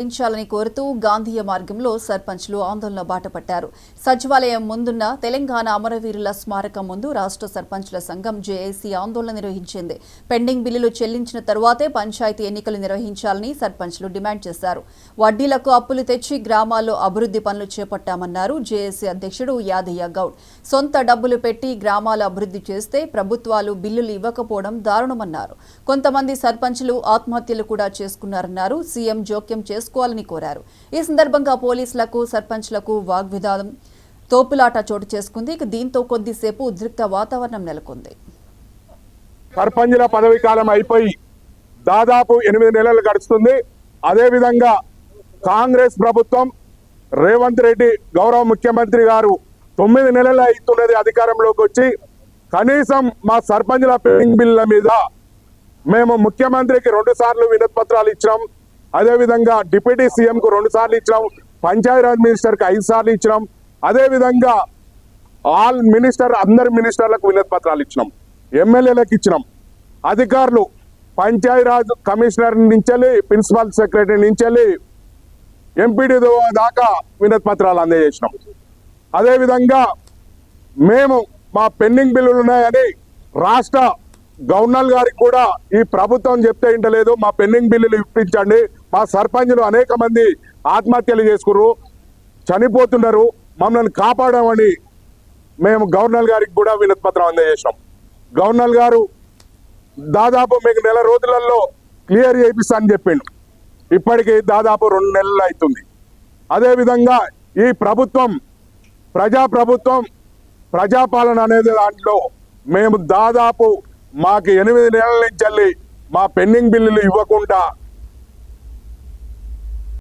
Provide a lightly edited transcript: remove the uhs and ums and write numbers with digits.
ాలని కోరుతూ గాంధీయ మార్గంలో సర్పంచ్లు ఆందోళన బాటపట్టారు. సచివాలయం ముందున్న తెలంగాణ అమరవీరుల స్మారకం ముందు రాష్ట్ర సర్పంచ్ల సంఘం జేఏసీ ఆందోళన నిర్వహించింది. పెండింగ్ బిల్లులు చెల్లించిన తరువాతే పంచాయతీ ఎన్నికలు నిర్వహించాలని సర్పంచ్లు డిమాండ్ చేశారు. వడ్డీలకు అప్పులు తెచ్చి గ్రామాల్లో అభివృద్ధి పనులు చేపట్టామన్నారు జేఏసీ అధ్యక్షుడు యాదయ్య గౌడ్. సొంత డబ్బులు పెట్టి గ్రామాల అభివృద్ధి చేస్తే ప్రభుత్వాలు బిల్లులు ఇవ్వకపోవడం దారుణమన్నారు. కొంతమంది సర్పంచ్లు ఆత్మహత్యలు కూడా చేసుకున్నారన్నారు. సీఎం జోక్యం చేసుకోవాలని కోరారు. ఈ సందర్భంగా పోలీసులకు సర్పంచ్లకు వాగ్వివాదం తోపులాట చోటు చేసుకుంది. దీంతో కొద్దిసేపు ఉద్రిక్త వాతావరణం నెలకొంది. సర్పంచ్ల పదవి కాలం అయిపోయి దాదాపు 8 నెలలు గడుస్తుంది. అదేవిధంగా కాంగ్రెస్ ప్రభుత్వం రేవంత్ రెడ్డి గౌరవ ముఖ్యమంత్రి గారు 9 నెలలు అవుతున్నది అధికారంలోకి వచ్చి. కనీసం మా సర్పంచ్ల పెండింగ్ బిల్లుల మీద మేము ముఖ్యమంత్రికి 2 సార్లు వినతి పత్రాలు ఇచ్చినాం. అదేవిధంగా డిప్యూటీ సీఎంకు 2 సార్లు ఇచ్చినాం. పంచాయతీరాజ్ మినిస్టర్కి 5 సార్లు ఇచ్చినాం. అదేవిధంగా అందరి మినిస్టర్లకు వినతి పత్రాలు ఇచ్చినాం. ఎమ్మెల్యేలకు ఇచ్చినాం. అధికారులు పంచాయతీరాజ్ కమిషనర్ నుంచి ప్రిన్సిపల్ సెక్రటరీ నుంచి ఎంపీడీ దాకా వినతి పత్రాలు అందజేసినాం. అదేవిధంగా మేము మా పెండింగ్ బిల్లులు ఉన్నాయని రాష్ట్ర గవర్నర్ గారికి కూడా ఈ ప్రభుత్వం చెప్తే ఇంటలేదు. మా పెండింగ్ బిల్లులు ఇప్పించండి. మా సర్పంచులు అనేక మంది ఆత్మహత్యలు చేసుకున్నారు, చనిపోతున్నారు, మమ్మల్ని కాపాడమని మేము గవర్నర్ గారికి కూడా వినతి పత్రం అందజేసినాం. గవర్నర్ గారు దాదాపు మీకు 1 నెల రోజులలో క్లియర్ చేయిస్తా అని చెప్పిండు. ఇప్పటికీ దాదాపు 2 నెలలు అవుతుంది. అదేవిధంగా ఈ ప్రభుత్వం ప్రజాప్రభుత్వం ప్రజాపాలన అనేది దాంట్లో మేము దాదాపు మాకు 8 నెలల నుంచి మా పెండింగ్ బిల్లులు ఇవ్వకుండా